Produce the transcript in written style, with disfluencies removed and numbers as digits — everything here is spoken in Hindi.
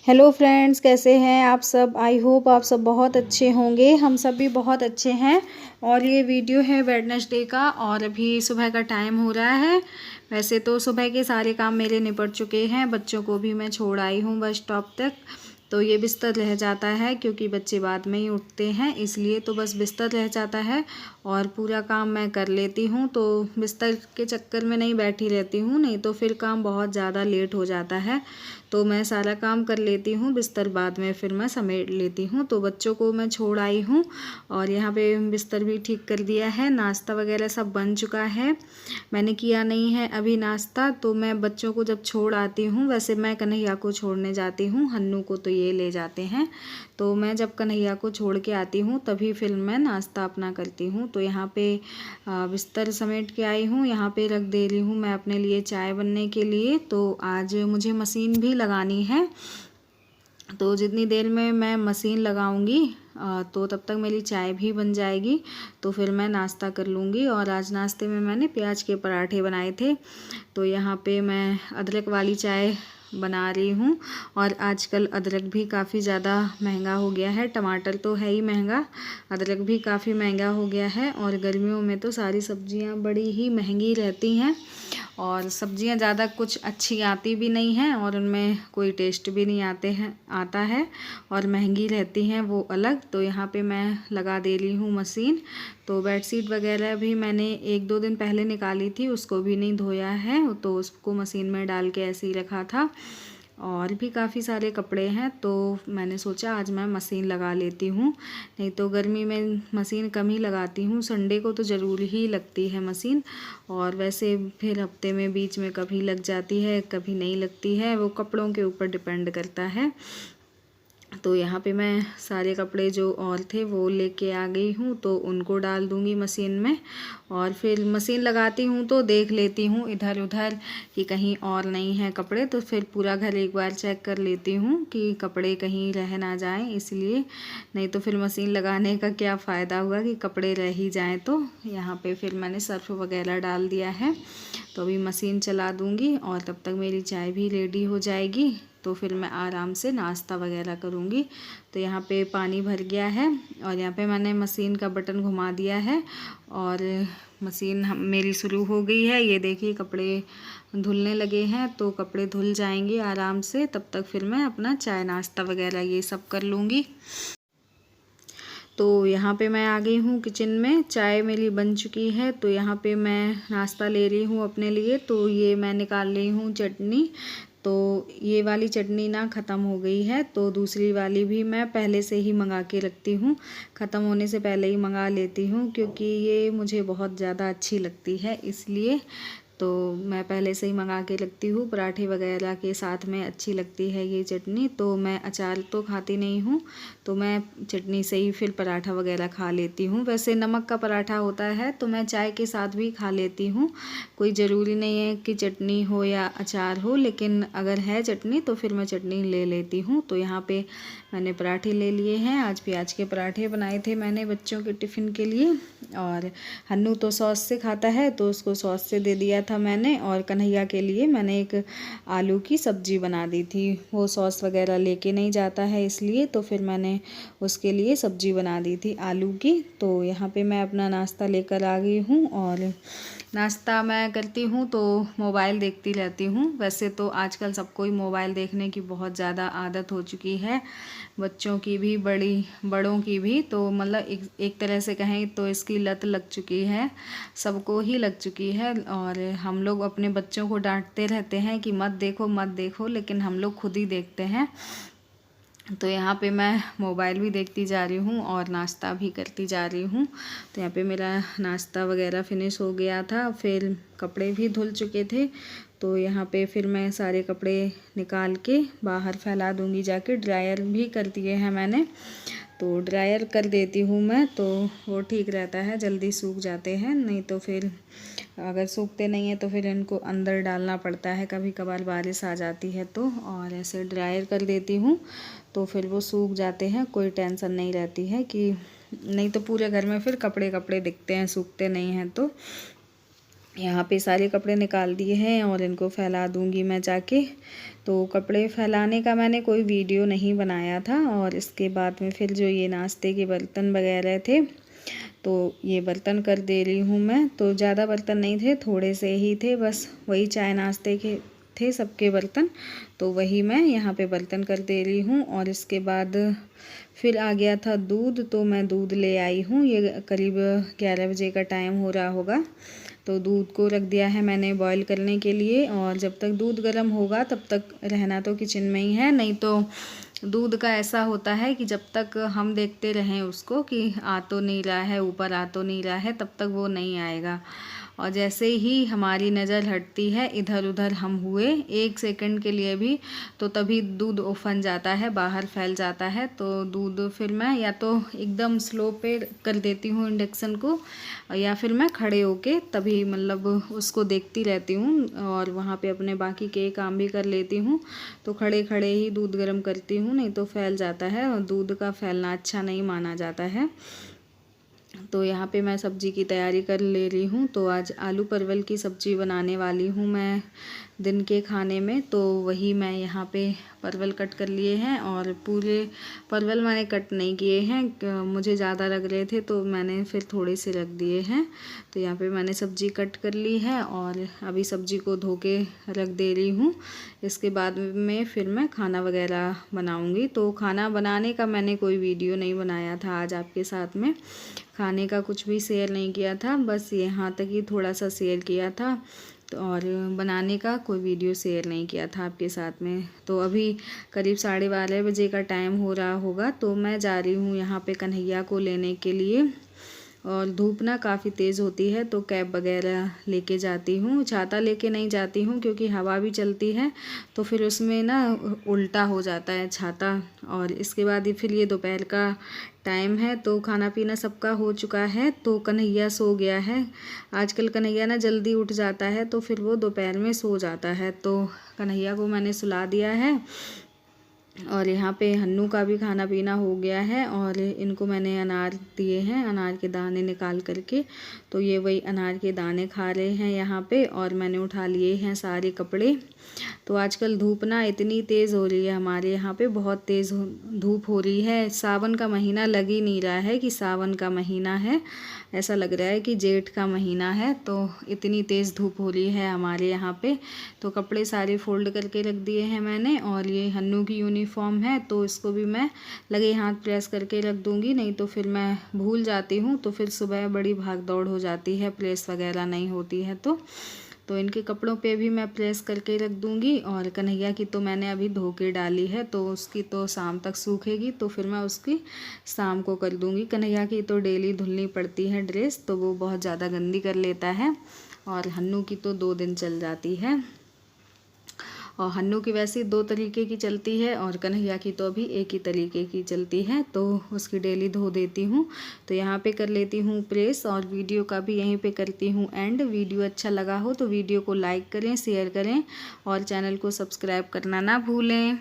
हेलो फ्रेंड्स, कैसे हैं आप सब। आई होप आप सब बहुत अच्छे होंगे। हम सब भी बहुत अच्छे हैं। और ये वीडियो है वेडनेसडे का और अभी सुबह का टाइम हो रहा है। वैसे तो सुबह के सारे काम मेरे निपट चुके हैं। बच्चों को भी मैं छोड़ आई हूँ बस स्टॉप तक। तो ये बिस्तर रह जाता है क्योंकि बच्चे बाद में ही उठते हैं, इसलिए तो बस बिस्तर रह जाता है और पूरा काम मैं कर लेती हूँ। तो बिस्तर के चक्कर में नहीं बैठी रहती हूँ, नहीं तो फिर काम बहुत ज़्यादा लेट हो जाता है। तो मैं सारा काम कर लेती हूँ, बिस्तर बाद में फिर मैं समेट लेती हूँ। तो बच्चों को मैं छोड़ आई हूँ और यहाँ पे बिस्तर भी ठीक कर दिया है। नाश्ता वगैरह सब बन चुका है। मैंने किया नहीं है अभी नाश्ता। तो मैं बच्चों को जब छोड़ आती हूँ, वैसे मैं कन्हैया को छोड़ने जाती हूँ, हन्नू को तो ये ले जाते हैं। तो मैं जब कन्हैया को छोड़ के आती हूँ तभी फिर मैं नाश्ता अपना करती हूँ। तो यहाँ पे बिस्तर समेट के आई हूँ, यहाँ पे रख दे रही हूँ मैं अपने लिए चाय बनने के लिए। तो आज मुझे मशीन भी लगानी है, तो जितनी देर में मैं मशीन लगाऊंगी तो तब तक मेरी चाय भी बन जाएगी। तो फिर मैं नाश्ता कर लूँगी। और आज नाश्ते में मैंने प्याज के पराठे बनाए थे। तो यहाँ पे मैं अदरक वाली चाय बना रही हूँ। और आजकल अदरक भी काफ़ी ज़्यादा महंगा हो गया है। टमाटर तो है ही महंगा, अदरक भी काफ़ी महंगा हो गया है। और गर्मियों में तो सारी सब्जियाँ बड़ी ही महंगी रहती हैं और सब्जियां ज़्यादा कुछ अच्छी आती भी नहीं हैं और उनमें कोई टेस्ट भी नहीं आता है और महंगी रहती हैं वो अलग। तो यहाँ पे मैं लगा दे रही हूँ मशीन। तो बेडशीट वगैरह भी मैंने 1-2 दिन पहले निकाली थी, उसको भी नहीं धोया है, तो उसको मशीन में डाल के ऐसे ही रखा था। और भी काफ़ी सारे कपड़े हैं, तो मैंने सोचा आज मैं मशीन लगा लेती हूँ। नहीं तो गर्मी में मशीन कम ही लगाती हूँ, संडे को तो ज़रूर ही लगती है मशीन। और वैसे फिर हफ्ते में बीच में कभी लग जाती है, कभी नहीं लगती है, वो कपड़ों के ऊपर डिपेंड करता है। तो यहाँ पे मैं सारे कपड़े जो और थे वो लेके आ गई हूँ, तो उनको डाल दूँगी मशीन में। और फिर मशीन लगाती हूँ तो देख लेती हूँ इधर उधर कि कहीं और नहीं है कपड़े, तो फिर पूरा घर एक बार चेक कर लेती हूँ कि कपड़े कहीं रह ना जाएं, इसलिए। नहीं तो फिर मशीन लगाने का क्या फ़ायदा हुआ कि कपड़े रह ही जाएँ। तो यहाँ पे फिर मैंने सर्फ वगैरह डाल दिया है। तो अभी मशीन चला दूँगी और तब तक मेरी चाय भी रेडी हो जाएगी। तो फिर मैं आराम से नाश्ता वगैरह करूँगी। तो यहाँ पे पानी भर गया है और यहाँ पे मैंने मशीन का बटन घुमा दिया है और मशीन मेरी शुरू हो गई है। ये देखिए कपड़े धुलने लगे हैं, तो कपड़े धुल जाएंगे आराम से। तब तक फिर मैं अपना चाय नाश्ता वगैरह ये सब कर लूँगी। तो यहाँ पे मैं आ गई हूँ किचन में, चाय मेरी बन चुकी है। तो यहाँ पे मैं नाश्ता ले रही हूँ अपने लिए। तो ये मैं निकाल रही हूँ चटनी। तो ये वाली चटनी ना ख़त्म हो गई है, तो दूसरी वाली भी मैं पहले से ही मंगा के रखती हूँ, ख़त्म होने से पहले ही मंगा लेती हूँ, क्योंकि ये मुझे बहुत ज़्यादा अच्छी लगती है इसलिए। तो मैं पहले से ही मंगा के रखती हूँ, पराठे वगैरह के साथ में अच्छी लगती है ये चटनी। तो मैं अचार तो खाती नहीं हूँ, तो मैं चटनी से ही फिर पराठा वगैरह खा लेती हूँ। वैसे नमक का पराठा होता है तो मैं चाय के साथ भी खा लेती हूँ, कोई ज़रूरी नहीं है कि चटनी हो या अचार हो, लेकिन अगर है चटनी तो फिर मैं चटनी ले लेती हूँ। तो यहाँ पे मैंने पराठे ले लिए हैं। आज प्याज के पराठे बनाए थे मैंने बच्चों के टिफ़िन के लिए। और हन्नू तो सॉस से खाता है, तो उसको सॉस से दे दिया था मैंने। और कन्हैया के लिए मैंने एक आलू की सब्ज़ी बना दी थी, वो सॉस वगैरह लेके नहीं जाता है इसलिए। तो फिर मैंने उसके लिए सब्ज़ी बना दी थी आलू की। तो यहाँ पे मैं अपना नाश्ता लेकर आ गई हूँ और नाश्ता मैं करती हूँ तो मोबाइल देखती रहती हूँ। वैसे तो आजकल सबको ही मोबाइल देखने की बहुत ज़्यादा आदत हो चुकी है, बच्चों की भी बड़ों की भी। तो मतलब एक तरह से कहें तो इसकी लत लग चुकी है, सबको ही लग चुकी है। और हम लोग अपने बच्चों को डांटते रहते हैं कि मत देखो मत देखो, लेकिन हम लोग खुद ही देखते हैं। तो यहाँ पे मैं मोबाइल भी देखती जा रही हूँ और नाश्ता भी करती जा रही हूँ। तो यहाँ पे मेरा नाश्ता वगैरह फिनिश हो गया था, फिर कपड़े भी धुल चुके थे। तो यहाँ पे फिर मैं सारे कपड़े निकाल के बाहर फैला दूँगी जाके। ड्रायर भी कर दिए हैं मैंने, तो ड्रायर कर देती हूँ मैं, तो वो ठीक रहता है, जल्दी सूख जाते हैं। नहीं तो फिर अगर सूखते नहीं हैं तो फिर इनको अंदर डालना पड़ता है, कभी कभार बारिश आ जाती है तो। और ऐसे ड्रायर कर देती हूँ तो फिर वो सूख जाते हैं, कोई टेंशन नहीं रहती है कि नहीं तो पूरे घर में फिर कपड़े कपड़े दिखते हैं सूखते नहीं हैं। तो यहाँ पे सारे कपड़े निकाल दिए हैं और इनको फैला दूँगी मैं जाके। तो कपड़े फैलाने का मैंने कोई वीडियो नहीं बनाया था। और इसके बाद में फिर जो ये नाश्ते के बर्तन वगैरह थे तो ये बर्तन कर दे रही हूँ मैं। तो ज़्यादा बर्तन नहीं थे, थोड़े से ही थे, बस वही चाय नाश्ते के थे सबके बर्तन, तो वही मैं यहाँ पे बर्तन कर दे रही हूँ। और इसके बाद फिर आ गया था दूध, तो मैं दूध ले आई हूँ। ये करीब 11 बजे का टाइम हो रहा होगा। तो दूध को रख दिया है मैंने बॉईल करने के लिए। और जब तक दूध गर्म होगा तब तक रहना तो किचन में ही है, नहीं तो दूध का ऐसा होता है कि जब तक हम देखते रहें उसको कि आ तो नहीं रहा है, ऊपर आ तो नहीं रहा है, तब तक वो नहीं आएगा। और जैसे ही हमारी नज़र हटती है इधर उधर हम हुए 1 सेकंड के लिए भी, तो तभी दूध उफन जाता है, बाहर फैल जाता है। तो दूध फिर मैं या तो एकदम स्लो पे कर देती हूँ इंडक्शन को, या फिर मैं खड़े होके तभी मतलब उसको देखती रहती हूँ और वहाँ पे अपने बाकी के काम भी कर लेती हूँ। तो खड़े खड़े ही दूध गर्म करती हूँ, नहीं तो फैल जाता है और दूध का फैलना अच्छा नहीं माना जाता है। तो यहाँ पे मैं सब्ज़ी की तैयारी कर ले रही हूँ। तो आज आलू परवल की सब्ज़ी बनाने वाली हूँ मैं दिन के खाने में। तो वही मैं यहाँ पे परवल कट कर लिए हैं, और पूरे परवल मैंने कट नहीं किए हैं, मुझे ज़्यादा लग रहे थे तो मैंने फिर थोड़े से रख दिए हैं। तो यहाँ पे मैंने सब्ज़ी कट कर ली है और अभी सब्ज़ी को धो के रख दे रही हूँ। इसके बाद में फिर मैं खाना वगैरह बनाऊँगी। तो खाना बनाने का मैंने कोई वीडियो नहीं बनाया था आज आपके साथ में, खाने का कुछ भी शेयर नहीं किया था, बस यहाँ तक ही थोड़ा सा शेयर किया था। तो और बनाने का कोई वीडियो शेयर नहीं किया था आपके साथ में। तो अभी करीब 12:30 बजे का टाइम हो रहा होगा। तो मैं जा रही हूँ यहाँ पे कन्हैया को लेने के लिए। और धूप ना काफ़ी तेज़ होती है तो कैब वगैरह लेके जाती हूँ, छाता लेके नहीं जाती हूँ क्योंकि हवा भी चलती है तो फिर उसमें ना उल्टा हो जाता है छाता। और इसके बाद ही फिर ये दोपहर का टाइम है तो खाना पीना सबका हो चुका है। तो कन्हैया सो गया है। आजकल कन्हैया ना जल्दी उठ जाता है तो फिर वो दोपहर में सो जाता है। तो कन्हैया को मैंने सुला दिया है। और यहाँ पे हन्नू का भी खाना पीना हो गया है। और इनको मैंने अनार दिए हैं, अनार के दाने निकाल करके, तो ये वही अनार के दाने खा रहे हैं यहाँ पे। और मैंने उठा लिए हैं सारे कपड़े। तो आजकल धूप ना इतनी तेज़ हो रही है, हमारे यहाँ पे बहुत तेज़ धूप हो रही है। सावन का महीना लग ही नहीं रहा है कि सावन का महीना है, ऐसा लग रहा है कि जेठ का महीना है। तो इतनी तेज़ धूप हो रही है हमारे यहाँ पे। तो कपड़े सारे फोल्ड करके रख दिए हैं मैंने। और ये हन्नू की यूनिफॉर्म है तो इसको भी मैं लगे हाथ प्रेस करके रख दूँगी, नहीं तो फिर मैं भूल जाती हूँ, तो फिर सुबह बड़ी भाग दौड़ हो जाती है, प्रेस वगैरह नहीं होती है। तो इनके कपड़ों पे भी मैं प्रेस करके रख दूँगी। और कन्हैया की तो मैंने अभी धो के डाली है तो उसकी तो शाम तक सूखेगी, तो फिर मैं उसकी शाम को कर दूँगी। कन्हैया की तो डेली धुलनी पड़ती है ड्रेस, तो वो बहुत ज़्यादा गंदी कर लेता है। और हन्नू की तो 2 दिन चल जाती है। और हन्नू की वैसे 2 तरीके की चलती है और कन्हैया की तो अभी एक ही तरीके की चलती है, तो उसकी डेली धो देती हूँ। तो यहाँ पे कर लेती हूँ प्रेस और वीडियो का भी यहीं पे करती हूँ एंड। वीडियो अच्छा लगा हो तो वीडियो को लाइक करें, शेयर करें और चैनल को सब्सक्राइब करना ना भूलें।